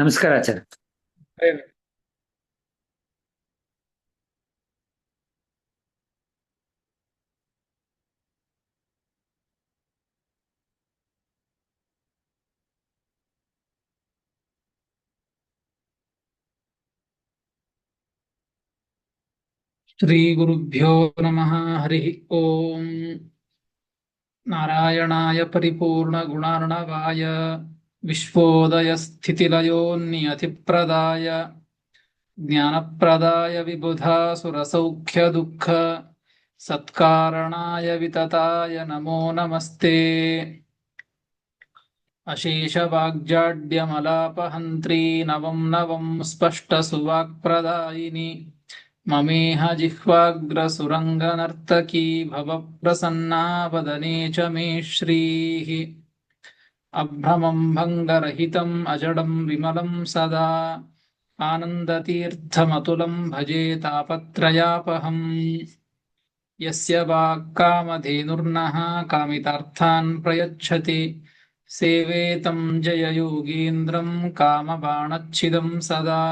ನಮಸ್ಕಾರ ಆಚಾರ್ಯ. ಶ್ರೀ ಗುರುಭ್ಯೋ ನಮಃ. ಹರಿ ಓಂ. ನಾರಾಯಣಾಯ ಪರಿಪೂರ್ಣ ಗುಣಾರ್ಣವಾಯ ವಿಶ್ವೋದಯ ಸ್ಥಿತಿಲಯೋನ್ನಿಯತಿಪ್ರದಾಯ ಜ್ಞಾನಪ್ರದಾಯ ವಿಬುಧಾಸುರಸೌಖ್ಯ ದುಃಖ ಸತ್ಕಾರಣಾಯ ವಿತತಾಯ ನಮೋ ನಮಸ್ತೆ. ಅಶೇಷ ವಾಗ್ಜಾಡ್ಯಮಲಾಪಹಂತ್ರಿ ನವಂ ನವಂ ಸ್ಪಷ್ಟ ಸುವಾಕ್ಪ್ರದಾಯಿನಿ ಮಮೇಹ ಜಿಹ್ವಾಗ್ರಸುರಂಗನರ್ತಕೀ ಭವಪ್ರಸನ್ನಾ ವದನೆ ಚ ಮೇ ಶ್ರೀಃ. ಅಭ್ರಮಂ ಭಂಗರಹಿತಂ ಅಜಡಂ ವಿಮಲಂ ಸದಾ ಆನಂದತೀರ್ಥಮತುಲಂ ಭಜೆ ತಾಪತ್ರಯಾಪಹಂ. ಯಸ್ಯ ವಾಕ್ಕಾಮಧೇನುರ್ನಃ ಕಾಮಿತಾರ್ಥಾನ್ ಪ್ರಯಚ್ಛತಿ ಸೇವೇತಂ ಜಯಯೋಗೀಂದ್ರಂ ಕಾಮಬಾಣಚ್ಛಿದಂ ಸದಾ.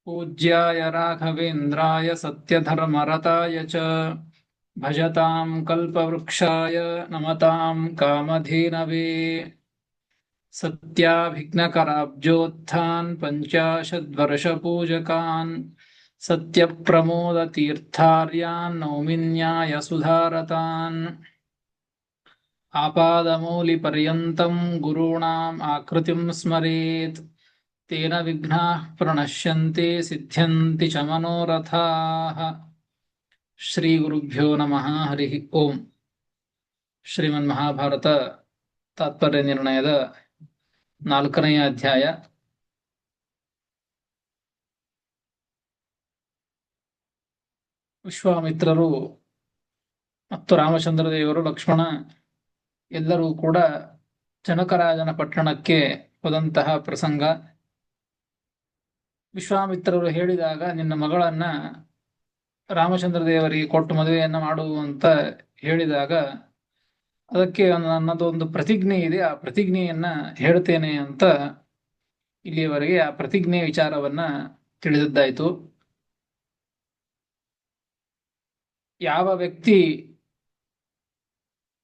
ಪೂಜ್ಯಾಯ ರಾಘವೇಂದ್ರಾಯ ಸತ್ಯಧರ್ಮರತಾಯ ಚ ಭಜತಾಂ ಕಲ್ಪವೃಕ್ಷಾಯ ನಮತಾಂ ಕಾಮಧೇನವೇ. ಸತ್ಯಾಭಿಘ್ನಕರಾಬ್ಜೋತ್ಥಾನ್ ಪಂಚಾಶದ್ವರ್ಷಪೂಜಕಾನ್ ಸತ್ಯಪ್ರಮೋದತೀರ್ಥಾರ್ಯಾನ್ ನೌಮಿನ್ಯಾಯ ಸುಧಾರತಾನ್. ಆಪಾದಮೌಲಿಪರ್ಯಂತಂ ಗುರುಣಾಂ ಆಕೃತಿಂ ಸ್ಮರೇತ್ ತೇನ ವಿಘ್ನಾಃ ಪ್ರಣಶ್ಯಂತೆ ಸಿದ್ಧ್ಯಂತಿ ಚ ಮನೋರಥಾಃ. ಶ್ರೀ ಗುರುಭ್ಯೋ ನಮಃ. ಹರಿ ಓಂ. ಶ್ರೀಮನ್ ಮಹಾಭಾರತ ತಾತ್ಪರ್ಯ ನಿರ್ಣಯದ 4ನೇ ಅಧ್ಯಾಯ. ವಿಶ್ವಾಮಿತ್ರರು ಮತ್ತು ರಾಮಚಂದ್ರ ದೇವರು, ಲಕ್ಷ್ಮಣ ಎಲ್ಲರೂ ಕೂಡ ಜನಕರಾಜನ ಪಟ್ಟಣಕ್ಕೆ ಹೋದಂತಹ ಪ್ರಸಂಗ. ವಿಶ್ವಾಮಿತ್ರರು ಹೇಳಿದಾಗ ನಿನ್ನ ಮಗಳನ್ನ ರಾಮಚಂದ್ರ ದೇವರಿಗೆ ಕೊಟ್ಟು ಮದುವೆಯನ್ನ ಮಾಡುವಂತ ಹೇಳಿದಾಗ ಅದಕ್ಕೆ ನನ್ನದೊಂದು ಪ್ರತಿಜ್ಞೆ ಇದೆ, ಆ ಪ್ರತಿಜ್ಞೆಯನ್ನ ಹೇಳ್ತೇನೆ ಅಂತ ಇಲ್ಲಿಯವರೆಗೆ ಆ ಪ್ರತಿಜ್ಞೆ ವಿಚಾರವನ್ನ ತಿಳಿದದ್ದಾಯಿತು. ಯಾವ ವ್ಯಕ್ತಿ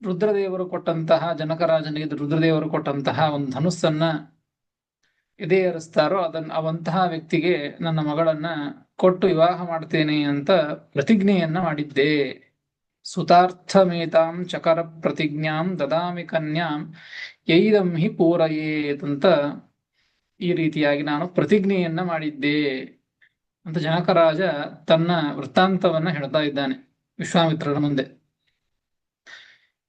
ರುದ್ರದೇವರು ಕೊಟ್ಟಂತಹ ಜನಕರಾಜನಿಗೆ ರುದ್ರದೇವರು ಕೊಟ್ಟಂತಹ ಒಂದು ಧನುಸ್ಸನ್ನ ಎದೆಯೇರಿಸ್ತಾರೋ ಅವಂತಹ ವ್ಯಕ್ತಿಗೆ ನನ್ನ ಮಗಳನ್ನ ಕೊಟ್ಟು ವಿವಾಹ ಮಾಡ್ತೇನೆ ಅಂತ ಪ್ರತಿಜ್ಞೆಯನ್ನ ಮಾಡಿದ್ದೆ. ಸುತಾರ್ಥಮೇತಾಂ ಚಕರ ಪ್ರತಿಜ್ಞಾಂ ದದಾಮಿ ಕನ್ಯಾಂ ಯೈದಂ ಹಿ ಪೂರಯೇತ್ ಅಂತ ಈ ರೀತಿಯಾಗಿ ನಾನು ಪ್ರತಿಜ್ಞೆಯನ್ನ ಮಾಡಿದ್ದೆ ಅಂತ ಜನಕರಾಜ ತನ್ನ ವೃತ್ತಾಂತವನ್ನ ಹೇಳ್ತಾ ಇದ್ದಾನೆ ವಿಶ್ವಾಮಿತ್ರರ ಮುಂದೆ.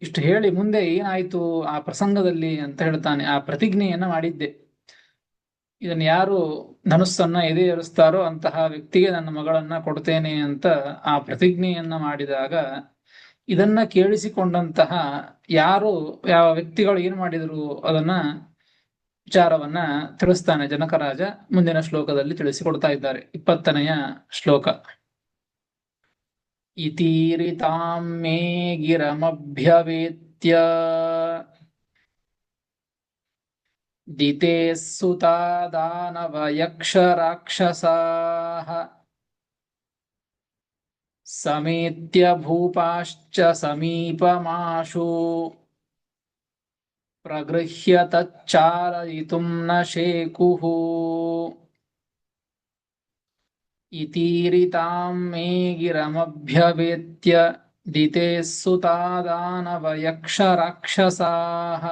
ಇಷ್ಟು ಹೇಳಿ ಮುಂದೆ ಏನಾಯ್ತು ಆ ಪ್ರಸಂಗದಲ್ಲಿ ಅಂತ ಹೇಳ್ತಾನೆ. ಆ ಪ್ರತಿಜ್ಞೆಯನ್ನ ಮಾಡಿದ್ದೆ, ಇದನ್ನು ಯಾರು ಧನುಸ್ಸನ್ನ ಎದೆಯೇರಿಸ್ತಾರೋ ಅಂತಹ ವ್ಯಕ್ತಿಗೆ ನನ್ನ ಮಗಳನ್ನ ಕೊಡ್ತೇನೆ ಅಂತ ಆ ಪ್ರತಿಜ್ಞೆಯನ್ನ ಮಾಡಿದಾಗ ಇದನ್ನ ಕೇಳಿಸಿಕೊಂಡಂತಹ ಯಾವ ವ್ಯಕ್ತಿಗಳು ಏನ್ ಮಾಡಿದ್ರು ಅದನ್ನ ವಿಚಾರವನ್ನ ತಿಳಿಸ್ತಾನೆ ಜನಕರಾಜ. ಮುಂದಿನ ಶ್ಲೋಕದಲ್ಲಿ ತಿಳಿಸಿಕೊಡ್ತಾ ಇದ್ದಾರೆ. 20ನೆಯ ಶ್ಲೋಕ. ಇತೀರಿತಾಂ ಮೇ ಗಿರಮಭ್ಯವೇತ್ಯ ದಿತೆ ಸುತಾ ದಾನವ ಯಕ್ಷ ರಾಕ್ಷಸಾಃ ಸಮೇತ್ಯ ಭೂಪಾಶ್ಚ ಸಮೀಪಮಾಶು ಪ್ರಗೃಹ್ಯ ತಚ್ಚಾಲಯಿತುಂ ನ ಶೇಕುಃ. ಇತೀರಿತಾಂ ಮೇ ಗಿರಮಭ್ಯವೇತ್ಯ ದಿತೆ ಸುತಾ ದಾನವ ಯಕ್ಷ ರಾಕ್ಷಸಾಃ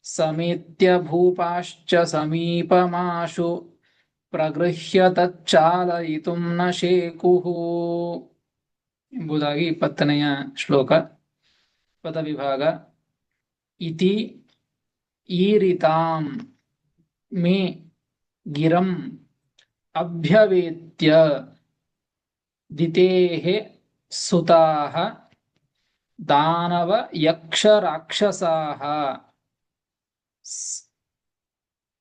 ಸಮೇತ್ಯ ಭೂಪಾಶ್ಚ ಸಮೀಪಮಾಶು ಪ್ರಗೃಹ್ಯ ತಚ್ಚಾಲಯಿತುಂ ನ ಶೇಕುಃ ಎಂಬುದಾಗಿ 20ನೆಯ ಶ್ಲೋಕ. ಪದವಿಭಾಗ. ಇತಿ ಈರಿತಾಂ ಮೇ ಗಿರಂ ಅಭ್ಯವೇತ್ಯ ದಿತೇಃ ಸುತಾಃ ದಾನವ ಯಕ್ಷ ರಾಕ್ಷಸಾಃ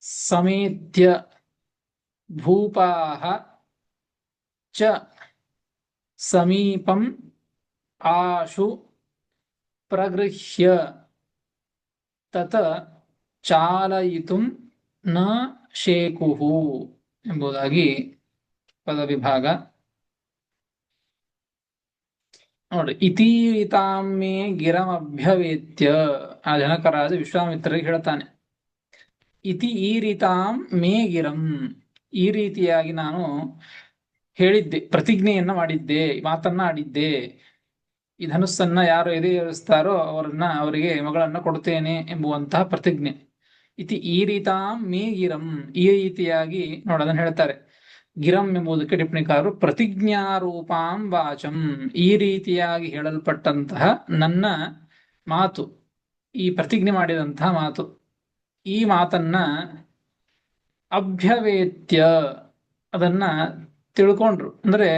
ಸಮೇತ್ಯ ಭೂಪಾಃ ಚ ಸಮೀಪಂ ಆಶು ಪ್ರಗೃಹ್ಯ ತತ ಚಾಲಯಿತುಂ ನ ಶೇಕುಹು ಎಂಬುದಾಗಿ ಪದವಿಭಾಗ. ನೋಡ್ರಿ, ಇತೀರಿತಾಮೇ ಗಿರಮಭ್ಯವೇತ್ಯ, ಆ ಜನಕರಾಜ ವಿಶ್ವಾಮಿತ್ರರಿಗೆ ಹೇಳ್ತಾನೆ, ಇತಿ ಈರಿತಾಂ ಮೇ ಗಿರಂ, ಈ ರೀತಿಯಾಗಿ ನಾನು ಹೇಳಿದ್ದೆ, ಪ್ರತಿಜ್ಞೆಯನ್ನ ಮಾಡಿದ್ದೆ, ಮಾತನ್ನ ಆಡಿದ್ದೆ. ಈ ಧನುಸ್ಸನ್ನ ಯಾರು ಎದೆಯೇರಿಸ್ತಾರೋ ಅವರಿಗೆ ಮಗಳನ್ನ ಕೊಡುತ್ತೇನೆ ಎಂಬುವಂತಹ ಪ್ರತಿಜ್ಞೆ. ಇತಿ ಈರಿತಾಂ ಮೇ ಗಿರಂ, ಈ ರೀತಿಯಾಗಿ ಅದನ್ನ ಹೇಳ್ತಾರೆ. ಗಿರಂ ಎಂಬುದಕ್ಕೆ ಟಿಪ್ಪಣಿಕಾರರು ಪ್ರತಿಜ್ಞಾರೂಪಾಂ ವಾಚಂ, ಈ ರೀತಿಯಾಗಿ ಹೇಳಲ್ಪಟ್ಟಂತಹ ನನ್ನ ಮಾತು, ಈ ಪ್ರತಿಜ್ಞೆ ಮಾಡಿದಂತಹ ಮಾತು, ಈ ಮಾತನ್ನ ಅಭ್ಯವೇತ್ಯ, ಅದನ್ನ ತಿಳ್ಕೊಂಡ್ರು, ಅಂದ್ರೆ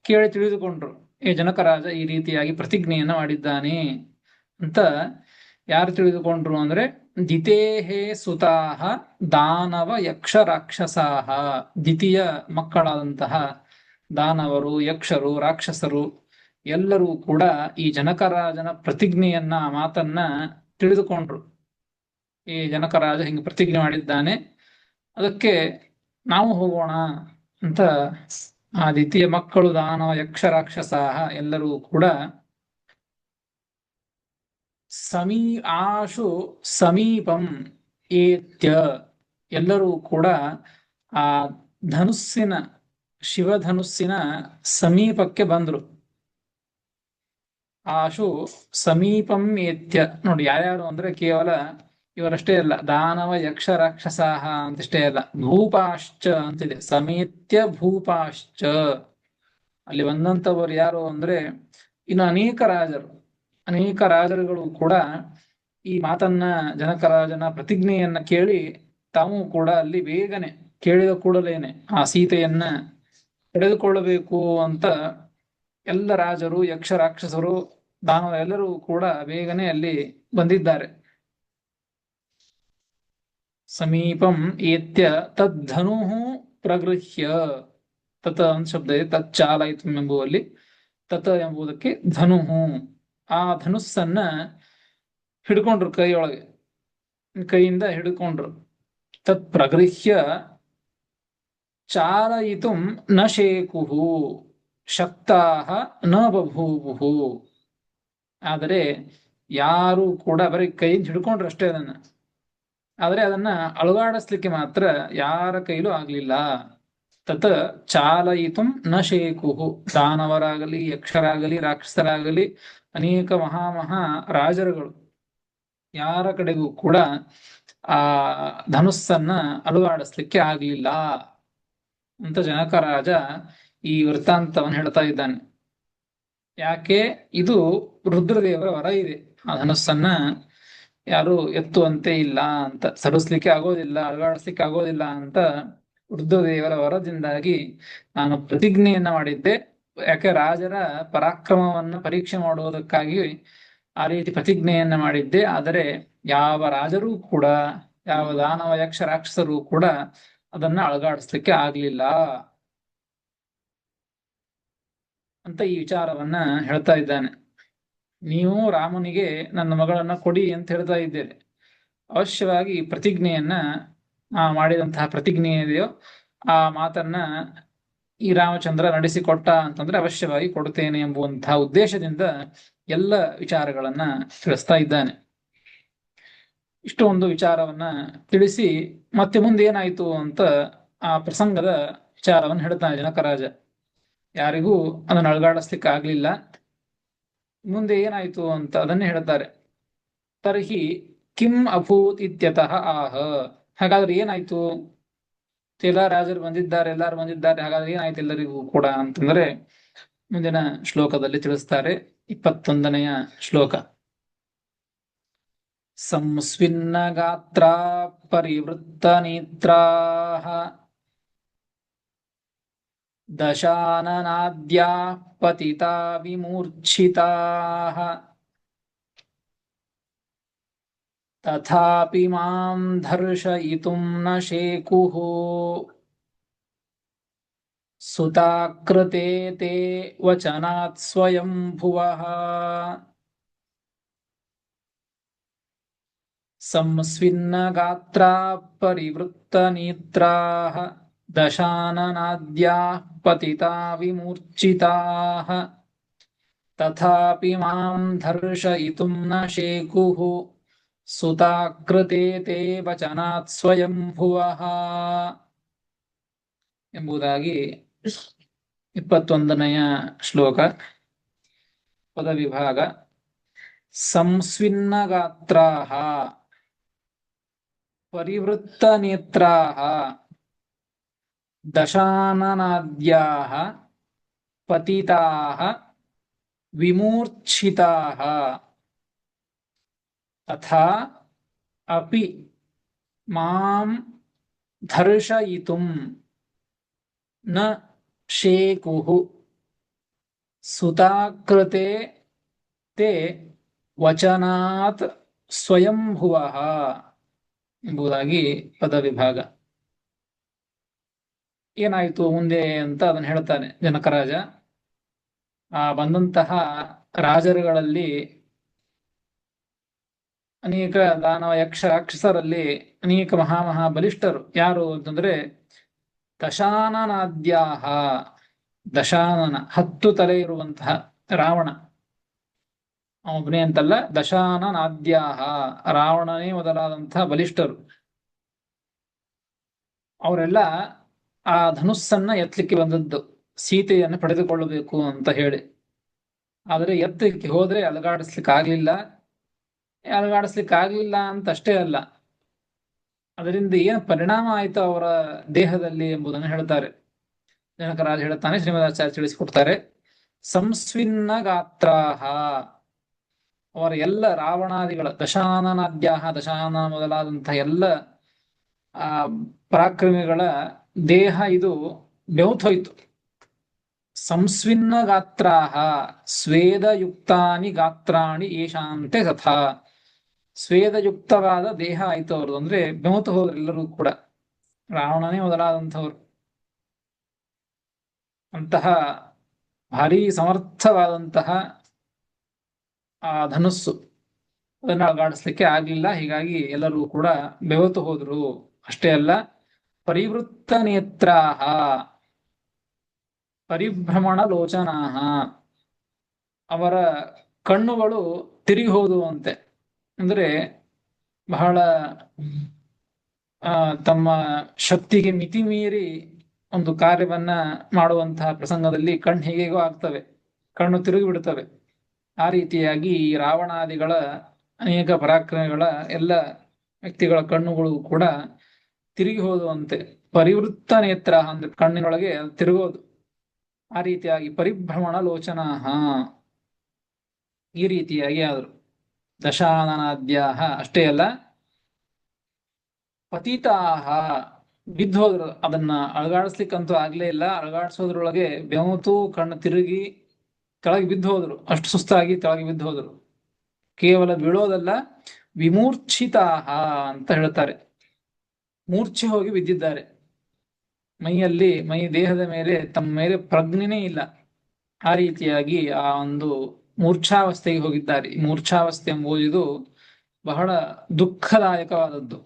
ಕೇಳಿ ತಿಳಿದುಕೊಂಡ್ರು. ಈ ಜನಕರಾಜ ಈ ರೀತಿಯಾಗಿ ಪ್ರತಿಜ್ಞೆಯನ್ನ ಮಾಡಿದ್ದಾನೆ ಅಂತ ಯಾರು ತಿಳಿದುಕೊಂಡ್ರು ಅಂದ್ರೆ ದಿತೇಹೇ ಸುತಾಹ ದಾನವ ಯಕ್ಷ ರಾಕ್ಷಸಾಹ, ದಿತಿಯ ಮಕ್ಕಳಾದಂತಹ ದಾನವರು, ಯಕ್ಷರು, ರಾಕ್ಷಸರು ಎಲ್ಲರೂ ಕೂಡ ಈ ಜನಕರಾಜನ ಪ್ರತಿಜ್ಞೆಯನ್ನ, ಮಾತನ್ನ ತಿಳಿದುಕೊಂಡ್ರು. ಈ ಜನಕರಾಜ ಹಿಂಗೆ ಪ್ರತಿಜ್ಞೆ ಮಾಡಿದ್ದಾನೆ, ಅದಕ್ಕೆ ನಾವು ಹೋಗೋಣ ಅಂತ ಆ ದಿತಿಯ ಮಕ್ಕಳು, ದಾನವ ಯಕ್ಷ ರಾಕ್ಷಸಾಹ ಎಲ್ಲರೂ ಕೂಡ ಆಶು ಸಮೀಪಂ ಏತ್ಯ, ಎಲ್ಲರೂ ಕೂಡ ಆ ಧನುಸ್ಸಿನ, ಶಿವಧನುಸ್ಸಿನ ಸಮೀಪಕ್ಕೆ ಬಂದ್ರು. ಆಶು ಸಮೀಪಂ ಏತ್ಯ, ನೋಡಿ ಯಾರ್ಯಾರು ಅಂದ್ರೆ ಕೇವಲ ಇವರಷ್ಟೇ ಅಲ್ಲ, ದಾನವ ಯಕ್ಷ ರಾಕ್ಷಸಾಹ ಅಂತಷ್ಟೇ ಅಲ್ಲ, ಭೂಪಾಶ್ಚ ಅಂತಿದೆ, ಸಮೇತ್ಯ ಭೂಪಾಶ್ಚ. ಅಲ್ಲಿ ಬಂದಂತವರು ಯಾರು ಅಂದ್ರೆ ಇನ್ನು ಅನೇಕ ರಾಜರುಗಳು ಕೂಡ ಈ ಮಾತನ್ನ, ಜನಕರಾಜನ ಪ್ರತಿಜ್ಞೆಯನ್ನ ಕೇಳಿ ತಾವು ಕೂಡ ಅಲ್ಲಿ ಬೇಗನೆ, ಕೇಳಿದ ಕೂಡಲೇನೆ ಆ ಸೀತೆಯನ್ನ ಪಡೆದುಕೊಳ್ಳಬೇಕು ಅಂತ ಎಲ್ಲ ರಾಜರು, ಯಕ್ಷ ರಾಕ್ಷಸರು, ದಾನವ ಎಲ್ಲರೂ ಕೂಡ ಬೇಗನೆ ಅಲ್ಲಿ ಬಂದಿದ್ದಾರೆ. ಸಮೀಪಂ ಏತ್ಯ ತದ್ಧನು ಪ್ರಗೃಹ್ಯ, ತತ್ ಅಂತ ಶಬ್ದ ಇದೆ, ತಚ್ಚಾಲಯಿತು ಎಂಬುವಲ್ಲಿ ತತ್ ಎಂಬುದಕ್ಕೆ ಧನು, ಆ ಧನುಸ್ಸನ್ನ ಹಿಡ್ಕೊಂಡ್ರು, ಕೈಯಿಂದ ಹಿಡ್ಕೊಂಡ್ರು. ತತ್ ಪ್ರಗೃಹ್ಯ ಚಾಲಯಿತು ನ ಶೇಕುಹು ಶಕ್ತಾಹ ನ ಬಭೂವುಹು, ಆದರೆ ಯಾರು ಕೂಡ ಬರೀ ಕೈಯಿಂದ ಹಿಡ್ಕೊಂಡ್ರು ಅಷ್ಟೇ ಅದನ್ನ, ಆದ್ರೆ ಅದನ್ನ ಅಳುಗಾಡಿಸ್ಲಿಕ್ಕೆ ಮಾತ್ರ ಯಾರ ಕೈಲೂ ಆಗ್ಲಿಲ್ಲ. ತತ್ ಚಾಲಯಿತು ನ ಶೇಕುಹು, ದಾನವರಾಗಲಿ, ಯಕ್ಷರಾಗಲಿ, ರಾಕ್ಷಸರಾಗಲಿ, ಅನೇಕ ಮಹಾ ರಾಜರುಗಳು ಯಾರ ಕಡೆಗೂ ಕೂಡ ಆ ಧನುಸ್ಸನ್ನ ಅಲುಗಾಡಿಸ್ಲಿಕ್ಕೆ ಆಗ್ಲಿಲ್ಲ ಅಂತ ಜನಕರಾಜ ಈ ವೃತ್ತಾಂತವನ್ನು ಹೇಳ್ತಾ ಇದ್ದಾನೆ. ಯಾಕೆ? ಇದು ರುದ್ರದೇವರ ವರ ಇದೆ, ಆ ಧನುಸ್ಸನ್ನ ಯಾರು ಎತ್ತುವಂತೆ ಇಲ್ಲ ಅಂತ, ಸರಿಸ್ಲಿಕ್ಕೆ ಆಗೋದಿಲ್ಲ, ಅಲುಗಾಡಿಸ್ಲಿಕ್ಕೆ ಆಗೋದಿಲ್ಲ ಅಂತ ರುದ್ರದೇವರ ವರದಿಂದಾಗಿ ನಾನು ಪ್ರತಿಜ್ಞೆಯನ್ನ ಮಾಡಿದ್ದೆ. ಯಾಕೆ? ರಾಜರ ಪರಾಕ್ರಮವನ್ನ ಪರೀಕ್ಷೆ ಮಾಡುವುದಕ್ಕಾಗಿ ಆ ರೀತಿ ಪ್ರತಿಜ್ಞೆಯನ್ನ ಮಾಡಿದ್ದೆ. ಆದರೆ ಯಾವ ರಾಜರೂ ಕೂಡ, ಯಾವ ದಾನವ ಯಕ್ಷ ರಾಕ್ಷಸರು ಕೂಡ ಅದನ್ನ ಅಳಗಾಡಿಸ್ಲಿಕ್ಕೆ ಆಗ್ಲಿಲ್ಲ ಅಂತ ಈ ವಿಚಾರವನ್ನ ಹೇಳ್ತಾ ಇದ್ದಾನೆ. ನೀವು ರಾಮನಿಗೆ ನನ್ನ ಮಗಳನ್ನ ಕೊಡಿ ಅಂತ ಹೇಳ್ತಾ ಇದ್ದೇನೆ, ಅವಶ್ಯವಾಗಿ ಪ್ರತಿಜ್ಞೆಯನ್ನ ಮಾಡಿದಂತಹ ಪ್ರತಿಜ್ಞೆ ಇದೆಯೋ ಆ ಮಾತನ್ನ ಈ ರಾಮಚಂದ್ರ ನಡೆಸಿಕೊಟ್ಟ ಅಂತಂದ್ರೆ ಅವಶ್ಯವಾಗಿ ಕೊಡುತ್ತೇನೆ ಎಂಬುವಂತಹ ಉದ್ದೇಶದಿಂದ ಎಲ್ಲ ವಿಚಾರಗಳನ್ನ ತಿಳಿಸ್ತಾ ಇದ್ದಾನೆ. ಇಷ್ಟು ಒಂದು ವಿಚಾರವನ್ನ ತಿಳಿಸಿ ಮತ್ತೆ ಮುಂದೆ ಏನಾಯ್ತು ಅಂತ ಆ ಪ್ರಸಂಗದ ವಿಚಾರವನ್ನು ಹೇಳ್ತಾನೆ ಜನಕರಾಜ. ಯಾರಿಗೂ ಅದನ್ನು ಅಳಗಾಡಿಸ್ಲಿಕ್ಕೆ ಆಗ್ಲಿಲ್ಲ, ಮುಂದೆ ಏನಾಯ್ತು ಅಂತ ಅದನ್ನೇ ಹೇಳ್ತಾರೆ. ತರ್ಹಿ ಕಿಂ ಅಭೂತ್ ಇತ್ಯತಃ ಆಹ, ಹಾಗಾದ್ರೆ ಏನಾಯ್ತು? ಎಲ್ಲ ರಾಜರು ಬಂದಿದ್ದಾರೆ, ಎಲ್ಲಾರು ಬಂದಿದ್ದಾರೆ, ಹಾಗಾದ್ರೆ ಏನಾಯ್ತು ಎಲ್ಲರಿಗೂ ಕೂಡ ಅಂತಂದ್ರೆ ಮುಂದಿನ ಶ್ಲೋಕದಲ್ಲಿ ತಿಳಿಸ್ತಾರೆ. 21ನೆಯ ಶ್ಲೋಕ. ಸಂಸ್ವಿನ್ನ ಗಾತ್ರ ಪರಿವೃತ್ತ ನೇತ್ರಾಃ ದಶಾನನಾದ್ಯಾ ಪತಿತಾ ವಿಮೂರ್ಛಿತಾಃ ತಥಾಪಿ ಮಾಂ ದರ್ಶಯಿತುಂ ನ ಶೇಕುಃ ಸುತಾಕೃತೆ ತೇ ವಚನಾತ್ ಸ್ವಯಂಭುವಃ ಸಂಸ್ವಿನ್ನ ಗಾತ್ರಾ ಪರಿವೃತ್ತ ನೇತ್ರಾಃ ದಶಾನನಾದ್ಯಾಃ ಪತಿತಾ ವಿಮೂರ್ಛಿತಾಃ ತಥಾಪಿ ಮಾಂ ದರ್ಶಯಿತುಂ ನ ಶೇಕುಃ ಸುತಾಕೃತೆ ತೇ ವಚನಾತ್ ಸ್ವಯಂಭುವಃ ಎಂಬುದಾಗಿ 21ನೆಯ ಶ್ಲೋಕ. ಪದವಿಭಾಗ. ಸಂಸ್ವಿನ್ನ ಗಾತ್ರಾಃ ಪರಿವೃತ್ತ ನೇತ್ರಾಃ ದಶಾನನಾದ್ಯಾಃ ಪತಿತಾಃ ವಿಮೂರ್ಛಿತಾಃ ತಥಾ ಅಪಿ ಮಾಂ ದರ್ಶಯಿತುಂ ನ ಶೇಕುಃ ಸುತಾಕೃತೆ ತೇ ವಚನಾತ್ ಸ್ವಯಂಭುವಃ ಎಂಬುದಾಗಿ ಪದವಿಭಾಗ. ಏನಾಯಿತು ಮುಂದೆ ಅಂತ ಅದನ್ನು ಹೇಳ್ತಾನೆ ಜನಕರಾಜ. ಬಂದಂತಹ ರಾಜರುಗಳಲ್ಲಿ ಅನೇಕ ದಾನವ ಯಕ್ಷ ರಾಕ್ಷಸರಲ್ಲಿ ಅನೇಕ ಮಹಾ ಬಲಿಷ್ಠರು. ಯಾರು ಅಂತಂದ್ರೆ ದಶಾನನಾದ್ಯಾಹ, ದಶಾನನ 10 ತಲೆ ಇರುವಂತಹ ರಾವಣ ಒಬ್ಬನೇ ಅಂತಲ್ಲ, ದಶಾನನಾದ್ಯಾಹ ರಾವಣನೇ ಮೊದಲಾದಂತಹ ಬಲಿಷ್ಠರು. ಅವರೆಲ್ಲ ಆ ಧನುಸ್ಸನ್ನ ಎತ್ತಲಿಕ್ಕೆ ಬಂದದ್ದು ಸೀತೆಯನ್ನು ಪಡೆದುಕೊಳ್ಳಬೇಕು ಅಂತ ಹೇಳಿ. ಆದರೆ ಎತ್ತಲಿಕ್ಕೆ ಹೋದ್ರೆ ಅಲಗಾಡಿಸ್ಲಿಕ್ಕೆ ಆಗ್ಲಿಲ್ಲ ಅಂತ ಅಷ್ಟೇ ಅಲ್ಲ, ಅದರಿಂದ ಏನು ಪರಿಣಾಮ ಆಯಿತು ಅವರ ದೇಹದಲ್ಲಿ ಎಂಬುದನ್ನು ಹೇಳ್ತಾರೆ ಜನಕರಾಜ. ಹೇಳ್ತಾನೆ, ಶ್ರೀಮದಾಚಾರ್ಯ ತಿಳಿಸಿಕೊಡ್ತಾರೆ. ಸಂಸ್ವಿನ್ನ ಗಾತ್ರಾಹ, ಅವರ ಎಲ್ಲ ರಾವಣಾದಿಗಳ ದಶಾನನಾದ್ಯಾಹ, ದಶಾನನ ಮೊದಲಾದಂತಹ ಎಲ್ಲ ಪರಾಕ್ರಮಿಗಳ ದೇಹ ಇದು ಬೆವತೋಯ್ತು. ಸಂಸ್ವಿನ್ನ ಗಾತ್ರಾಹ ಸ್ವೇದಯುಕ್ತಾನಿ ಗಾತ್ರಾಣಿ ಯೇಷಾಂತೆ ತಥಾ. ಸ್ವೇದಯುಕ್ತವಾದ ದೇಹ ಆಯ್ತು ಅವ್ರದ್ದು, ಅಂದ್ರೆ ಬೆವತು ಹೋದ್ರೆಲ್ಲರೂ ಕೂಡ, ರಾವಣನೇ ಮೊದಲಾದಂಥವ್ರು. ಅಂತಹ ಭಾರೀ ಸಮರ್ಥವಾದಂತಹ ಆ ಧನುಸ್ಸು, ಅದನ್ನು ಅಳಗಾಡಿಸ್ಲಿಕ್ಕೆ ಆಗ್ಲಿಲ್ಲ. ಹೀಗಾಗಿ ಎಲ್ಲರೂ ಕೂಡ ಬೆವತು ಹೋದ್ರು. ಅಷ್ಟೇ ಅಲ್ಲ, ಪರಿವೃತ್ತ ನೇತ್ರಾಹ ಪರಿಭ್ರಮಣ ಲೋಚನಾಹ, ಅವರ ಕಣ್ಣುಗಳು ತಿರುಗಿ ಹೋದುವಂತೆ. ಅಂದ್ರೆ ಬಹಳ ತಮ್ಮ ಶಕ್ತಿಗೆ ಮಿತಿ ಮೀರಿ ಒಂದು ಕಾರ್ಯವನ್ನ ಮಾಡುವಂತಹ ಪ್ರಸಂಗದಲ್ಲಿ ಕಣ್ಣು ಹೇಗೇಗೋ ಆಗ್ತವೆ, ಕಣ್ಣು ತಿರುಗಿ ಬಿಡ್ತವೆ. ಆ ರೀತಿಯಾಗಿ ಈ ರಾವಣಾದಿಗಳ ಅನೇಕ ಪರಾಕ್ರಮಿಗಳ ಎಲ್ಲ ವ್ಯಕ್ತಿಗಳ ಕಣ್ಣುಗಳು ಕೂಡ ತಿರುಗಿ ಹೋದುವಂತೆ. ಪರಿವೃತ್ತ ನೇತ್ರ ಅಂದ್ರೆ ಕಣ್ಣಿನೊಳಗೆ ತಿರುಗೋದು. ಆ ರೀತಿಯಾಗಿ ಪರಿಭ್ರಮಣ ಲೋಚನಾಹ, ಈ ರೀತಿಯಾಗಿ ಆದರು. ದಶಾನನಾದ್ಯಾಹ ಅಷ್ಟೇ ಅಲ್ಲ, ಪತಿತಾಹ ಬಿದ್ದೋದ್ರು. ಅದನ್ನ ಅಳಗಾಡಿಸ್ಲಿಕ್ಕಂತೂ ಆಗ್ಲೇ ಇಲ್ಲ. ಅಳಗಾಡಿಸೋದ್ರೊಳಗೆ ಬೆವತು ಕಣ್ಣು ತಿರುಗಿ ಕೆಳಗೆ ಬಿದ್ದು ಹೋದ್ರು. ಅಷ್ಟು ಸುಸ್ತಾಗಿ ಕೆಳಗೆ ಬಿದ್ದು ಹೋದ್ರು. ಕೇವಲ ಬೀಳೋದಲ್ಲ, ವಿಮೂರ್ಛಿತಾಹ ಅಂತ ಹೇಳ್ತಾರೆ. ಮೂರ್ಛೆ ಹೋಗಿ ಬಿದ್ದಿದ್ದಾರೆ. ಮೈ ದೇಹದ ಮೇಲೆ ತಮ್ಮ ಮೇಲೆ ಪ್ರಜ್ಞೆನೇ ಇಲ್ಲ. ಆ ರೀತಿಯಾಗಿ ಆ ಒಂದು ಮೂರ್ಛಾವಸ್ಥೆಗೆ ಹೋಗಿದ್ದಾರೆ. ಮೂರ್ಛಾವಸ್ಥೆ ಎಂಬುದು ಬಹಳ ದುಃಖದಾಯಕವಾದದ್ದು.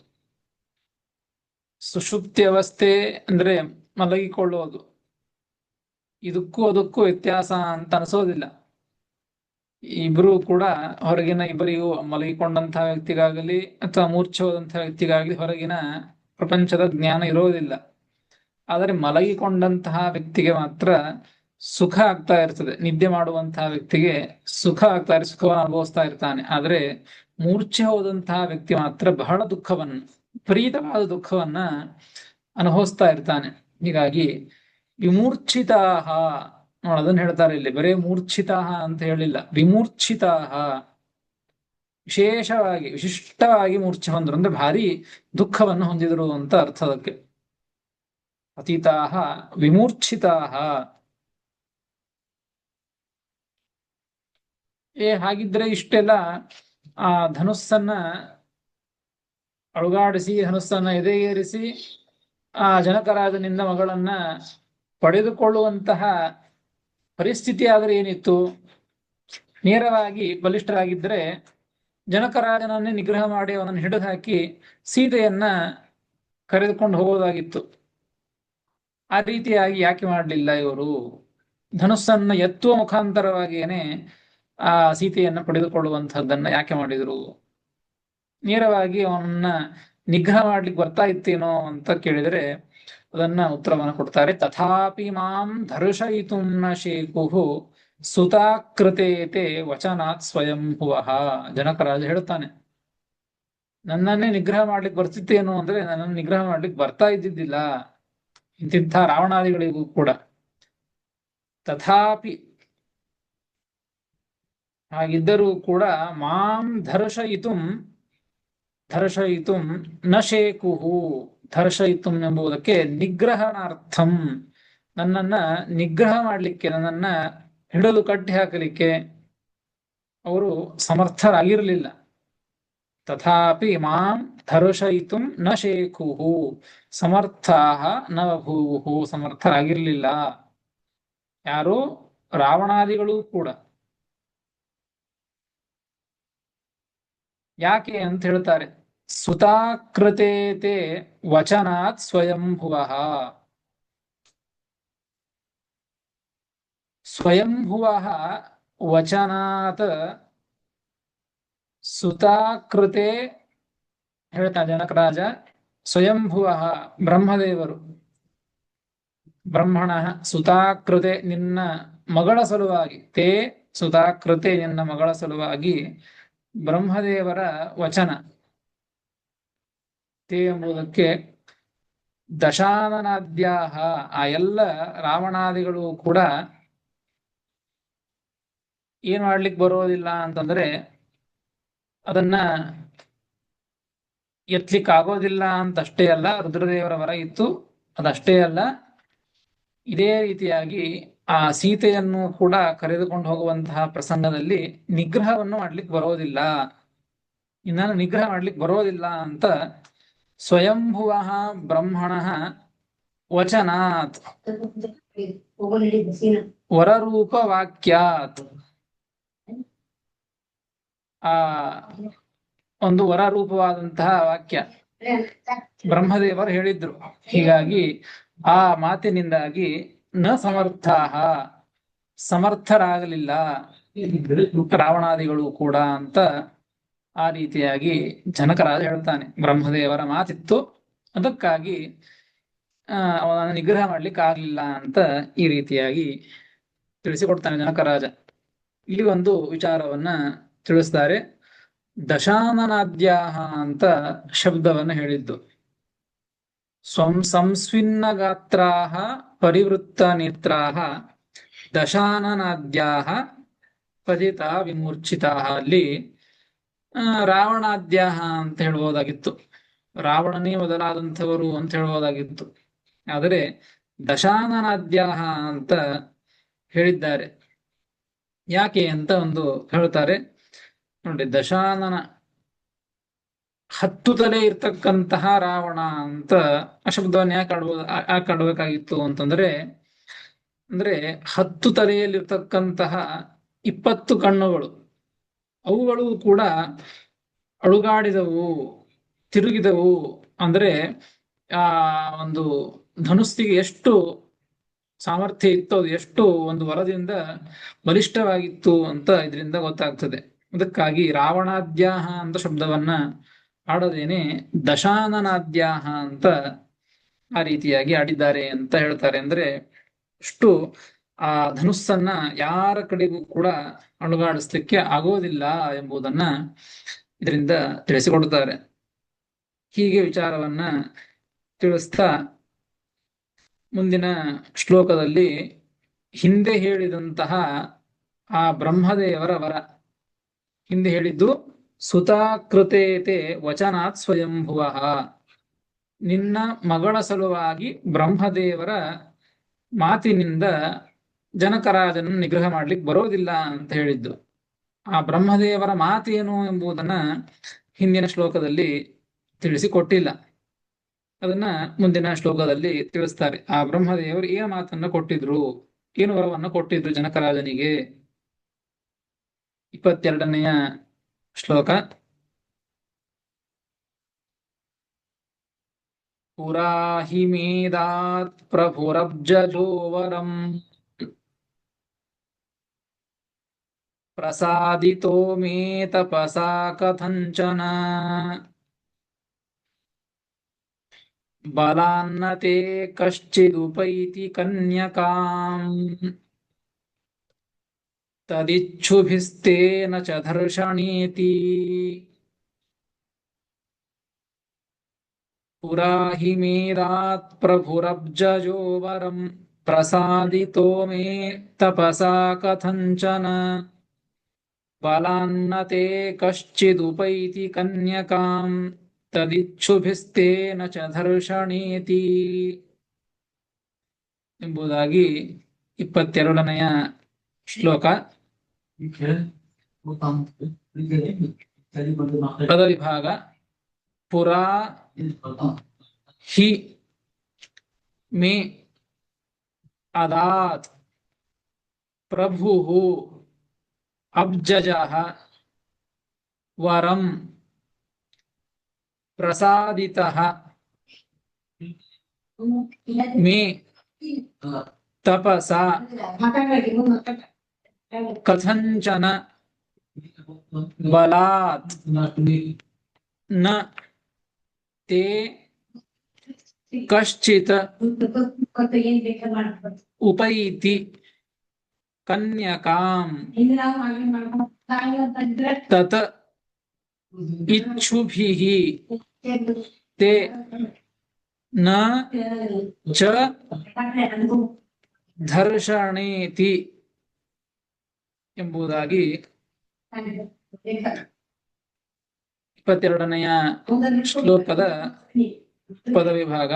ಸುಷುಪ್ತಿ ಅವಸ್ಥೆ ಅಂದ್ರೆ ಮಲಗಿಕೊಳ್ಳೋದು. ಇದಕ್ಕೂ ಅದಕ್ಕೂ ವ್ಯತ್ಯಾಸ ಅಂತ ಅನಿಸೋದಿಲ್ಲ. ಇಬ್ಬರು ಕೂಡ ಇಬ್ಬರಿಗೂ ಮಲಗಿಕೊಂಡಂತಹ ವ್ಯಕ್ತಿಗಾಗಲಿ ಅಥವಾ ಮೂರ್ಛೆ ಹೋದಂತಹ ವ್ಯಕ್ತಿಗಾಗಲಿ ಹೊರಗಿನ ಪ್ರಪಂಚದ ಜ್ಞಾನ ಇರೋದಿಲ್ಲ. ಆದರೆ ಮಲಗಿಕೊಂಡಂತಹ ವ್ಯಕ್ತಿಗೆ ಮಾತ್ರ ಸುಖ ಆಗ್ತಾ ಇರ್ತದೆ. ನಿದ್ದೆ ಮಾಡುವಂತಹ ವ್ಯಕ್ತಿಗೆ ಸುಖ ಆಗ್ತಾ ಸುಖವನ್ನು ಅನುಭವಿಸ್ತಾ ಇರ್ತಾನೆ. ಆದರೆ ಮೂರ್ಛೆ ಹೋದಂತಹ ವ್ಯಕ್ತಿ ಮಾತ್ರ ಬಹಳ ವಿಪರೀತವಾದ ದುಃಖವನ್ನ ಅನುಭವಿಸ್ತಾ ಇರ್ತಾನೆ. ಹೀಗಾಗಿ ವಿಮೂರ್ಛಿತಾಹ, ಅದನ್ನು ಹೇಳ್ತಾರೆ ಇಲ್ಲಿ. ಬರೇ ಮೂರ್ಛಿತಾಹ ಅಂತ ಹೇಳಿಲ್ಲ, ವಿಮೂರ್ಛಿತಾಹ, ವಿಶಿಷ್ಟವಾಗಿ ಮೂರ್ಛೆ ಹೊಂದರು ಅಂದ್ರೆ ಭಾರಿ ದುಃಖವನ್ನು ಹೊಂದಿದರು ಅಂತ ಅರ್ಥ ಅದಕ್ಕೆ. ಪತಿತಾಹ ವಿಮೂರ್ಛಿತಾಹ. ಹಾಗಿದ್ರೆ ಇಷ್ಟೆಲ್ಲ ಆ ಧನುಸ್ಸನ್ನ ಅಳುಗಾಡಿಸಿ, ಧನುಸ್ಸನ್ನ ಎದೆಗೇರಿಸಿ ಆ ಜನಕರಾಜನಿಂದ ಮಗಳನ್ನ ಪಡೆದುಕೊಳ್ಳುವಂತಹ ಪರಿಸ್ಥಿತಿ ಆದ್ರೆ ಏನಿತ್ತು? ನೇರವಾಗಿ ಬಲಿಷ್ಠರಾಗಿದ್ರೆ ಜನಕರಾಜನನ್ನೇ ನಿಗ್ರಹ ಮಾಡಿ ಅವನನ್ನು ಹಿಡಿದು ಹಾಕಿ ಸೀತೆಯನ್ನ ಕರೆದುಕೊಂಡು ಹೋಗೋದಾಗಿತ್ತು. ಆ ರೀತಿಯಾಗಿ ಯಾಕೆ ಮಾಡಲಿಲ್ಲ ಇವರು? ಧನುಸ್ಸನ್ನ ಎತ್ತುವ ಮುಖಾಂತರವಾಗಿಯೇನೆ ಆ ಸೀತೆಯನ್ನ ಪಡೆದುಕೊಳ್ಳುವಂತಹದ್ದನ್ನ ಯಾಕೆ ಮಾಡಿದರು? ನೇರವಾಗಿ ಅವನನ್ನ ನಿಗ್ರಹ ಮಾಡ್ಲಿಕ್ಕೆ ಬರ್ತಾ ಇತ್ತೇನೋ ಅಂತ ಕೇಳಿದರೆ ಅದನ್ನ ಉತ್ತರವನ್ನು ಕೊಡ್ತಾರೆ. ತಥಾಪಿ ಮಾಂ ಧರ್ಷಯಿತುಂ ನ ಶೇಕುಹು ಸುತಾಕೃತೇತೆ ವಚನಾತ್ ಸ್ವಯಂಭುವಃ. ಜನಕರಾಜ ಹೇಳ್ತಾನೆ, ನನ್ನನ್ನೇ ನಿಗ್ರಹ ಮಾಡ್ಲಿಕ್ಕೆ ಬರ್ತಿತ್ತೇನೋ ಅಂದ್ರೆ ನನ್ನನ್ನು ನಿಗ್ರಹ ಮಾಡ್ಲಿಕ್ಕೆ ಬರ್ತಾ ಇದ್ದಿದ್ದಿಲ್ಲ ಇಂತಿಂಥ ರಾವಣಾದಿಗಳಿಗೂ ಕೂಡ. ತಥಾಪಿ ಹಾಗಿದ್ದರೂ ಕೂಡ ಮಾಂ ಧರ್ಷಯಿತುಂ ನ ಶೇಕುಹು. ಧರ್ಷಯಿತುಂ ಎಂಬುದಕ್ಕೆ ನಿಗ್ರಹಣಾರ್ಥಂ, ನನ್ನನ್ನ ನಿಗ್ರಹ ಮಾಡಲಿಕ್ಕೆ, ನನ್ನನ್ನ ಹಿಡಿದು ಕಟ್ಟಿ ಹಾಕಲಿಕ್ಕೆ ಅವರು ಸಮರ್ಥರಾಗಿರಲಿಲ್ಲ. ತಥಾಪಿ ಮಾಂ ಧರ್ಷಯಿತುಂ ನ ಶೇಕುಹು, ಸಮರ್ಥಾಹ ನ ಬಭೂವುಹು, ಸಮರ್ಥರಾಗಿರಲಿಲ್ಲ. ಯಾರು? ರಾವಣಾದಿಗಳು ಕೂಡ. ಯಾಕೆ ಅಂತ ಹೇಳ್ತಾರೆ. ಸುತಾಕೃತೇತೆ ವಚನಾತ್ ಸ್ವಯಂಭುವಃ. ಸ್ವಯಂಭುವಃ ವಚನಾತ್ ಸುತಾಕೃತೆ ಹೇಳ್ತಾನೆ ಜನಕರಾಜ. ಸ್ವಯಂಭುವಃ ಬ್ರಹ್ಮದೇವರು, ಬ್ರಹ್ಮಣ ಸುತಾಕೃತೆ ನಿನ್ನ ಮಗಳ ಸಲುವಾಗಿ, ತೇ ಸುತಾಕೃತೆ ನಿನ್ನ ಮಗಳ ಸಲುವಾಗಿ ಬ್ರಹ್ಮದೇವರ ವಚನ. ತೇ ಎಂಬುದಕ್ಕೆ ದಶಾನನಾದ್ಯಾಹ, ಆ ಎಲ್ಲ ರಾವಣಾದಿಗಳು ಕೂಡ ಏನ್ ಮಾಡ್ಲಿಕ್ಕೆ ಬರೋದಿಲ್ಲ ಅಂತಂದ್ರೆ ಅದನ್ನ ಎತ್ತಲಿಕ್ಕೆ ಆಗೋದಿಲ್ಲ ಅಂತಷ್ಟೇ ಅಲ್ಲ, ರುದ್ರದೇವರ ವರ ಇತ್ತು. ಅದಷ್ಟೇ ಅಲ್ಲ, ಇದೇ ರೀತಿಯಾಗಿ ಆ ಸೀತೆಯನ್ನು ಕೂಡ ಕರೆದುಕೊಂಡು ಹೋಗುವಂತಹ ಪ್ರಸಂಗದಲ್ಲಿ ನಿಗ್ರಹವನ್ನು ಮಾಡ್ಲಿಕ್ಕೆ ಬರೋದಿಲ್ಲ, ಇನ್ನನ್ನು ನಿಗ್ರಹ ಮಾಡ್ಲಿಕ್ಕೆ ಬರೋದಿಲ್ಲ ಅಂತ ಸ್ವಯಂಭುವ ಬ್ರಹ್ಮಣ ವಚನಾತ್ ವರರೂಪ ವಾಕ್ಯಾತ್, ಆ ಒಂದು ವರರೂಪವಾದಂತಹ ವಾಕ್ಯ ಬ್ರಹ್ಮದೇವರು ಹೇಳಿದ್ರು. ಹೀಗಾಗಿ ಆ ಮಾತಿನಿಂದಾಗಿ ನ ಸಮರ್ಥಾಹ, ಸಮರ್ಥರಾಗಲಿಲ್ಲ ರಾವಣಾದಿಗಳು ಕೂಡ ಅಂತ ಆ ರೀತಿಯಾಗಿ ಜನಕರಾಜ ಹೇಳ್ತಾನೆ. ಬ್ರಹ್ಮದೇವರ ಮಾತಿತ್ತು, ಅದಕ್ಕಾಗಿ ಅವನನ್ನು ನಿಗ್ರಹ ಮಾಡ್ಲಿಕ್ಕೆ ಆಗ್ಲಿಲ್ಲ ಅಂತ ಈ ರೀತಿಯಾಗಿ ತಿಳಿಸಿಕೊಡ್ತಾನೆ ಜನಕರಾಜ. ಇಲ್ಲಿ ಒಂದು ವಿಚಾರವನ್ನ ತಿಳಿಸ್ತಾರೆ. ದಶಾನನಾದ್ಯಾಹ ಅಂತ ಶಬ್ದವನ್ನು ಹೇಳಿದ್ದು. ಸಂಸ್ವಿನ್ನ ಗಾತ್ರಾಹ ಪರಿವೃತ್ತ ನೇತ್ರಾಹ ದಶಾನನಾದ್ಯಾಹ ಪತಿತ ವಿಮೂರ್ಛಿತಾಹ. ಅಲ್ಲಿ ರಾವಣಾದ್ಯಾಹ ಅಂತ ಹೇಳ್ಬೋದಾಗಿತ್ತು, ರಾವಣನೇ ಮೊದಲಾದಂಥವರು ಅಂತ ಹೇಳ್ಬೋದಾಗಿತ್ತು. ಆದರೆ ದಶಾನನಾದ್ಯಾಹ ಅಂತ ಹೇಳಿದ್ದಾರೆ. ಯಾಕೆ ಅಂತ ಒಂದು ಹೇಳ್ತಾರೆ ನೋಡಿ. ದಶಾನನ 10 ತಲೆ ಇರ್ತಕ್ಕಂತಹ ರಾವಣ ಅಂತ ಆ ಶಬ್ದವನ್ನು ಯಾಕೆ ಆಡ್ಬೇಕಾಗಿತ್ತು ಅಂತಂದ್ರೆ, ಅಂದ್ರೆ 10 ತಲೆಯಲ್ಲಿರ್ತಕ್ಕಂತಹ 20 ಕಣ್ಣುಗಳು, ಅವುಗಳು ಕೂಡ ಅಳುಗಾಡಿದವು, ತಿರುಗಿದವು. ಅಂದ್ರೆ ಆ ಒಂದು ಧನುಸ್ಸಿಗೆ ಎಷ್ಟು ಸಾಮರ್ಥ್ಯ ಇತ್ತು, ಅದು ಎಷ್ಟು ಒಂದು ವರದಿಂದ ಬಲಿಷ್ಠವಾಗಿತ್ತು ಅಂತ ಇದರಿಂದ ಗೊತ್ತಾಗ್ತದೆ. ಅದಕ್ಕಾಗಿ ರಾವಣಾದ್ಯಾಹ ಅಂತ ಶಬ್ದವನ್ನ ಆಡದೇನೆ ದಶಾನನಾದ್ಯಾಹ ಅಂತ ಆ ರೀತಿಯಾಗಿ ಆಡಿದ್ದಾರೆ ಅಂತ ಹೇಳ್ತಾರೆ. ಅಂದ್ರೆ ಅಷ್ಟು ಆ ಧನುಸ್ಸನ್ನ ಯಾರ ಕಡೆಗೂ ಕೂಡ ಅಣುಗಾಡಿಸ್ಲಿಕ್ಕೆ ಆಗೋದಿಲ್ಲ ಎಂಬುದನ್ನ ಇದರಿಂದ ತಿಳಿಸಿಕೊಡುತ್ತಾರೆ. ಹೀಗೆ ವಿಚಾರವನ್ನ ತಿಳಿಸ್ತಾ ಮುಂದಿನ ಶ್ಲೋಕದಲ್ಲಿ ಹಿಂದೆ ಹೇಳಿದಂತಹ ಆ ಬ್ರಹ್ಮದೇವರ ವರ, ಹಿಂದೆ ಹೇಳಿದ್ದು ಸುತಾಕೃತೇತೆ ವಚನಾತ್ ಸ್ವಯಂಭುವ, ನಿನ್ನ ಮಗಳ ಸಲುವಾಗಿ ಬ್ರಹ್ಮದೇವರ ಮಾತಿನಿಂದ ಜನಕರಾಜನನ್ನು ನಿಗ್ರಹ ಮಾಡ್ಲಿಕ್ಕೆ ಬರೋದಿಲ್ಲ ಅಂತ ಹೇಳಿದ್ದು. ಆ ಬ್ರಹ್ಮದೇವರ ಮಾತೇನು ಎಂಬುದನ್ನ ಹಿಂದಿನ ಶ್ಲೋಕದಲ್ಲಿ ತಿಳಿಸಿಕೊಟ್ಟಿಲ್ಲ. ಅದನ್ನ ಮುಂದಿನ ಶ್ಲೋಕದಲ್ಲಿ ತಿಳಿಸ್ತಾರೆ. ಆ ಬ್ರಹ್ಮದೇವರು ಏನು ಮಾತನ್ನ ಕೊಟ್ಟಿದ್ರು, ಏನು ವರವನ್ನ ಕೊಟ್ಟಿದ್ರು ಜನಕರಾಜನಿಗೆ. 22ನೆಯ ಶ್ಲೋಕ. ಪುರಾ ಹಿ ಮೇದಾತ್ ಪ್ರಭುರಬ್ಜಜೋ ವರಂ ಪ್ರಸಾದಿತೋ ಮೇ ತಪಸಾ ಕಥಂಚನ ಬಲಾನ್ನ ತೇ ಕಶ್ಚಿದುಪೈತಿ ಕನ್ಯಕಾಂ ತದಿಚ್ಛುಭಿಸ್ತೇನ ಚ ಧರ್ಷಣೇತಿ ಪುರಾ ಹಿ ಮೇದಾತ್ ಪ್ರಭುರಬ್ಜಜೋ ವರಂ ಪ್ರಸಾದಿತೋ ಮೇ ತಪಸಾ ಕಥಂಚನ ಬಲಾನ್ನ ತೇ ಕಶ್ಚಿದುಪೈತಿ ಕನ್ಯಕಾಂ ತದಿಚ್ಛುಭಿಸ್ತೇನ ಚ ಧರ್ಷಣೇತಿ ಎಂಬುದಾಗಿ 22ನೆಯ ಶ್ಲೋಕ. ಪದವಿಭಾಗ. ಪುರಾ ಹಿ ಮೇ ಅದಾತ್ ಪ್ರಭುಃ ಅಬ್ಜಜಃ ವರಂ ಪ್ರಸಾದಿತಃ ಮೇ ತಪಸಾ ಕಥಂಚನ ಬಲಾತ್ ನ ತೇ ಕಶ್ಚಿತ್ ಉಪೈತಿ ಕನ್ಯಕಾಂ ತತ್ ಇಚ್ಛುಭಿಃ ತೇ ನ ಚ ಧರ್ಷಣೇತಿ ಎಂಬುದಾಗಿ 22ನೆಯ ಶ್ಲೋಕದ ಪದವಿಭಾಗ.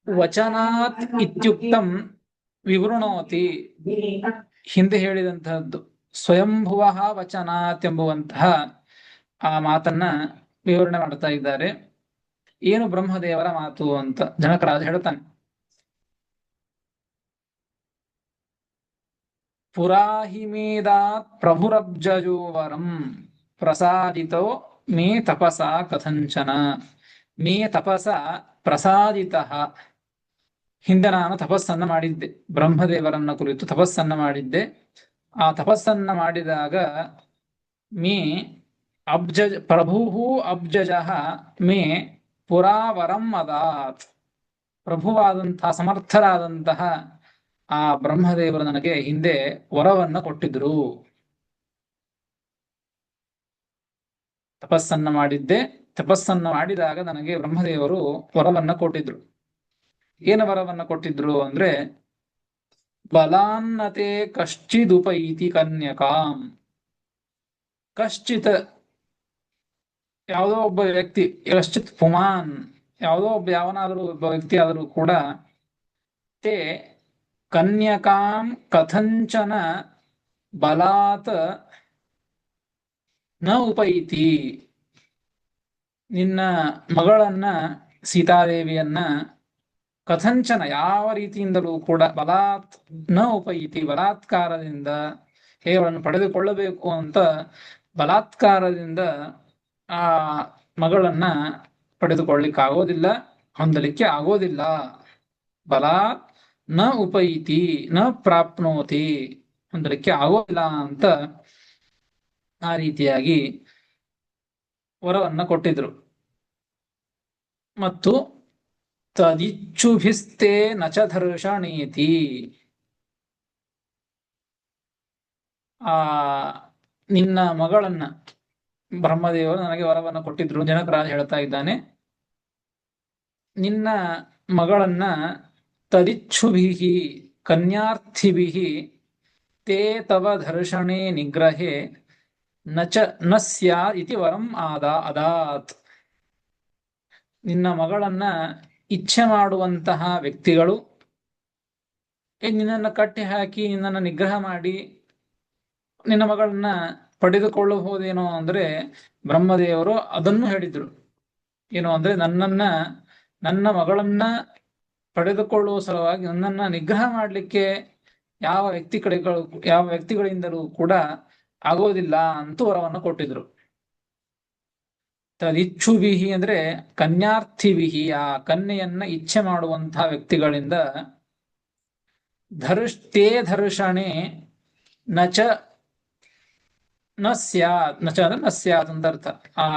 ವಚನಾತ್ ಇತ್ಯುಕ್ತಂ ವಿವೃಣೋತಿ. ಹಿಂದೆ ಹೇಳಿದಂತಹದ್ದು ಸ್ವಯಂಭುವ ವಚನಾತ್ ಎಂಬುವಂತಹ ಆ ಮಾತನ್ನ ವಿವರಣೆ ಮಾಡ್ತಾ ಇದ್ದಾರೆ. ಏನು ಬ್ರಹ್ಮದೇವರ ಮಾತು ಅಂತ ಜನಕರಾಜ ಹೇಳ್ತಾನೆ. ಪುರಾ ಹಿ ಮೇದಾತ್ ಪ್ರಭುರಬ್ಜಜೋ ವರಂ ಪ್ರಸಾದಿತೋ ಮೇ ತಪಸಾ ಕಥಂಚನ. ಮೇ ತಪಸ ಪ್ರಸಾದಿತಃ. ಹಿಂದೆ ನಾನು ತಪಸ್ಸನ್ನ ಮಾಡಿದ್ದೆ, ಬ್ರಹ್ಮದೇವರನ್ನ ಕುರಿತು ತಪಸ್ಸನ್ನ ಮಾಡಿದ್ದೆ. ಆ ತಪಸ್ಸನ್ನ ಮಾಡಿದಾಗ ಮೇ ಅಬ್ಜಜ ಪ್ರಭುಃ ಅಬ್ಜಜಃ ಮೇ ಪುರಾವರಂ ಅದಾತ್. ಪ್ರಭುವಾದಂತಹ ಸಮರ್ಥರಾದಂತಹ ಆ ಬ್ರಹ್ಮದೇವರು ನನಗೆ ಹಿಂದೆ ವರವನ್ನ ಕೊಟ್ಟಿದ್ರು. ತಪಸ್ಸನ್ನ ಮಾಡಿದ್ದೆ, ತಪಸ್ಸನ್ನ ಮಾಡಿದಾಗ ನನಗೆ ಬ್ರಹ್ಮದೇವರು ವರವನ್ನ ಕೊಟ್ಟಿದ್ರು. ಏನು ವರವನ್ನ ಕೊಟ್ಟಿದ್ರು ಅಂದ್ರೆ ಬಲಾನ್ನತೆ ಕಶ್ಚಿದುಪೈತಿ ಕನ್ಯಕಾಂ. ಕಶ್ಚಿತ್ ಯಾವುದೋ ಒಬ್ಬ ವ್ಯಕ್ತಿ, ಕಶ್ಚಿತ್ ಪುಮಾನ್ ಯಾವುದೋ ಒಬ್ಬ ಯಾವನಾದರೂ ಒಬ್ಬ ವ್ಯಕ್ತಿ ಆದರೂ ಕೂಡ ತೇ ಕನ್ಯಕಾಂ ಕಥಂಚನ ಬಲಾತ್ ನ ಉಪೈತಿ. ನಿನ್ನ ಮಗಳನ್ನ ಸೀತಾದೇವಿಯನ್ನ ಕಥಂಚನ ಯಾವ ರೀತಿಯಿಂದಲೂ ಕೂಡ ಬಲಾತ್ ನ ಉಪೈತಿ ಬಲಾತ್ಕಾರದಿಂದ ಹೇಗಳನ್ನು ಪಡೆದುಕೊಳ್ಳಬೇಕು ಅಂತ ಬಲಾತ್ಕಾರದಿಂದ ಆ ಮಗಳನ್ನ ಪಡೆದುಕೊಳ್ಳಿಕ್ಕಾಗೋದಿಲ್ಲ, ಹೊಂದಲಿಕ್ಕೆ ಆಗೋದಿಲ್ಲ. ಬಲಾತ್ ನ ಉಪೈತಿ ನ ಪ್ರಾಪ್ನೋತಿ, ಹೊಂದಲಿಕ್ಕೆ ಆಗೋದಿಲ್ಲ ಅಂತ ಆ ರೀತಿಯಾಗಿ ವರವನ್ನ ಕೊಟ್ಟಿದ್ರು. ಮತ್ತು ತದಿಚ್ಛುಭಿಸ್ತೆ ನಚ ಧರ್ಷಣೇತಿ. ಆ ನಿನ್ನ ಮಗಳನ್ನ ಬ್ರಹ್ಮದೇವರು ನನಗೆ ವರವನ್ನ ಕೊಟ್ಟಿದ್ರು. ಜನಕರಾಜ ಹೇಳ್ತಾ ಇದ್ದಾನೆ, ನಿನ್ನ ಮಗಳನ್ನ ತದಿಚ್ಛುಭಿಃ ಕನ್ಯಾರ್ಥಿಭಿಃ ತೇ ತವ ಧರ್ಷಣೆ ನಿಗ್ರಹೆ ನಚ ನ ಸ್ಯಾತ್ ಇತಿ ವರಂ ಅದಾತ್. ನಿನ್ನ ಮಗಳನ್ನ ಇಚ್ಛೆ ಮಾಡುವಂತಹ ವ್ಯಕ್ತಿಗಳು ನಿನ್ನನ್ನು ಕಟ್ಟಿ ಹಾಕಿ ನಿನ್ನನ್ನು ನಿಗ್ರಹ ಮಾಡಿ ನಿನ್ನ ಮಗಳನ್ನ ಪಡೆದುಕೊಳ್ಳಬಹುದೇನೋ ಅಂದ್ರೆ ಬ್ರಹ್ಮದೇವರು ಅದನ್ನು ಹೇಳಿದ್ರು. ಏನು ಅಂದ್ರೆ ನನ್ನ ಮಗಳನ್ನ ಪಡೆದುಕೊಳ್ಳುವ ಸಲುವಾಗಿ ನನ್ನನ್ನ ನಿಗ್ರಹ ಮಾಡಲಿಕ್ಕೆ ಯಾವ ವ್ಯಕ್ತಿಗಳಿಂದಲೂ ಕೂಡ ಆಗೋದಿಲ್ಲ ಅಂತ ವರವನ್ನು ಕೊಟ್ಟಿದ್ರು. ತದಿಚ್ಛುಭಿಹಿ ಅಂದ್ರೆ ಕನ್ಯಾರ್ಥಿವಿಹಿ, ಆ ಕನ್ಯೆಯನ್ನ ಇಚ್ಛೆ ಮಾಡುವಂತಹ ವ್ಯಕ್ತಿಗಳಿಂದ ಧರುಷ್ಟೇ ಧರ್ಷಣೆ ನಚ ನ ಸ್ಯಾತ್, ನಚ ಅಂದ್ರೆ ನ ಸ್ಯಾತ್ ಅಂತ ಅರ್ಥ. ಆ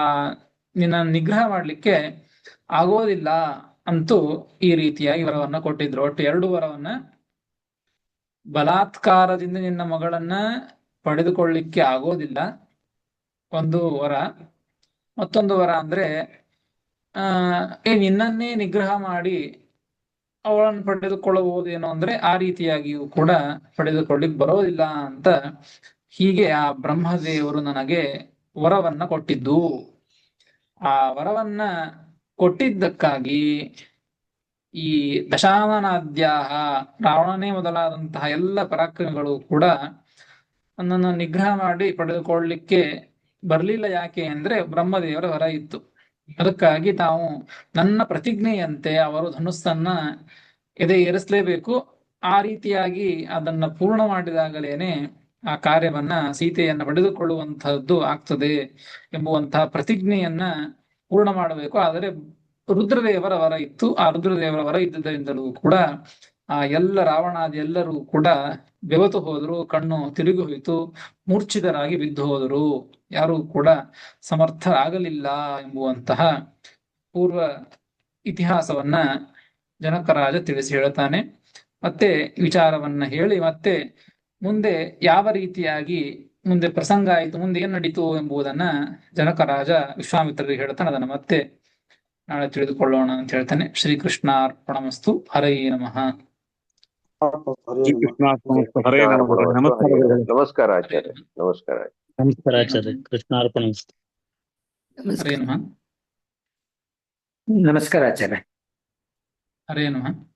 ನಿನ್ನ ನಿಗ್ರಹ ಮಾಡ್ಲಿಕ್ಕೆ ಆಗೋದಿಲ್ಲ ಅಂತೂ ಈ ರೀತಿಯಾಗಿ ವರವನ್ನ ಕೊಟ್ಟಿದ್ರು. ಒಟ್ಟು ಎರಡು ವರವನ್ನ, ಬಲಾತ್ಕಾರದಿಂದ ನಿನ್ನ ಮಗಳನ್ನ ಪಡೆದುಕೊಳ್ಳಿಕ್ಕೆ ಆಗೋದಿಲ್ಲ ಒಂದು ವರ, ಮತ್ತೊಂದು ವರ ಅಂದ್ರೆ ನಿನ್ನನ್ನೇ ನಿಗ್ರಹ ಮಾಡಿ ಅವಳನ್ನು ಪಡೆದುಕೊಳ್ಳಬಹುದೇನೋ ಅಂದ್ರೆ ಆ ರೀತಿಯಾಗಿಯೂ ಕೂಡ ಪಡೆದುಕೊಳ್ಳಿಕ್ ಬರೋದಿಲ್ಲ ಅಂತ. ಹೀಗೆ ಆ ಬ್ರಹ್ಮದೇವರು ನನಗೆ ವರವನ್ನ ಕೊಟ್ಟಿದ್ದು. ಆ ವರವನ್ನ ಕೊಟ್ಟಿದ್ದಕ್ಕಾಗಿ ಈ ದಶಾನನಾದ್ಯಾಹ, ರಾವಣನೇ ಮೊದಲಾದಂತಹ ಎಲ್ಲ ಪರಾಕ್ರಮಿಗಳು ಕೂಡ ನನ್ನನ್ನು ನಿಗ್ರಹ ಮಾಡಿ ಪಡೆದುಕೊಳ್ಳಲಿಕ್ಕೆ ಬರ್ಲಿಲ್ಲ. ಯಾಕೆ ಅಂದ್ರೆ ಬ್ರಹ್ಮದೇವರ ವರ ಇತ್ತು. ಅದಕ್ಕಾಗಿ ತಾವು ನನ್ನ ಪ್ರತಿಜ್ಞೆಯಂತೆ ಅವರು ಧನುಸ್ಸನ್ನ ಎದೆ ಏರಿಸಲೇಬೇಕು. ಆ ರೀತಿಯಾಗಿ ಅದನ್ನ ಪೂರ್ಣ ಮಾಡಿದಾಗಲೇನೆ ಆ ಕಾರ್ಯವನ್ನ, ಸೀತೆಯನ್ನ ಪಡೆದುಕೊಳ್ಳುವಂತಹದ್ದು ಆಗ್ತದೆ ಎಂಬುವಂತಹ ಪ್ರತಿಜ್ಞೆಯನ್ನ ಪೂರ್ಣ ಮಾಡಬೇಕು. ಆದರೆ ರುದ್ರದೇವರ ವರ ಇತ್ತು. ಆ ರುದ್ರದೇವರ ವರ ಇದ್ದುದರಿಂದಲೂ ಕೂಡ ಆ ಎಲ್ಲ ರಾವಣಾದಿ ಎಲ್ಲರೂ ಕೂಡ ಬೆವತು ಹೋದರು, ಕಣ್ಣು ತಿರುಗಿ ಹೋಯಿತು, ಮೂರ್ಛಿತರಾಗಿ ಬಿದ್ದು ಹೋದರು, ಯಾರೂ ಕೂಡ ಸಮರ್ಥರಾಗಲಿಲ್ಲ ಎಂಬುವಂತಹ ಪೂರ್ವ ಇತಿಹಾಸವನ್ನ ಜನಕರಾಜ ತಿಳಿಸಿ ಹೇಳ್ತಾನೆ. ಮತ್ತೆ ವಿಚಾರವನ್ನ ಹೇಳಿ ಮತ್ತೆ ಮುಂದೆ ಯಾವ ರೀತಿಯಾಗಿ ಮುಂದೆ ಪ್ರಸಂಗ ಆಯಿತು, ಮುಂದೆ ಏನ್ ನಡೀತು ಎಂಬುದನ್ನ ಜನಕರಾಜ ವಿಶ್ವಾಮಿತ್ರರಿಗೆ ಹೇಳ್ತಾನೆ. ಅದನ್ನ ಮತ್ತೆ ನಾಳೆ ತಿಳಿದುಕೊಳ್ಳೋಣ ಅಂತ ಹೇಳ್ತಾನೆ. ಶ್ರೀಕೃಷ್ಣಾರ್ಪಣಮಸ್ತು. ಹರೇ ನಮಃ. ಕೃಷ್ಣಾರ್ಪಣಮಸ್ತು. ಹರೇ ನಮಃ. ನಮಸ್ಕಾರ ಗುರುಗಳೇ. ನಮಸ್ಕಾರ ಆಚಾರ್ಯ. ನಮಸ್ಕಾರ. ನಮಸ್ಕಾರ ಆಚಾರ್ಯ. ಕೃಷ್ಣಾರ್ಪಣಮಸ್ತು. ಹರೇ ನಮಃ. ನಮಸ್ಕಾರ ಆಚಾರ್ಯ. ಹರೇ ನಮಃ.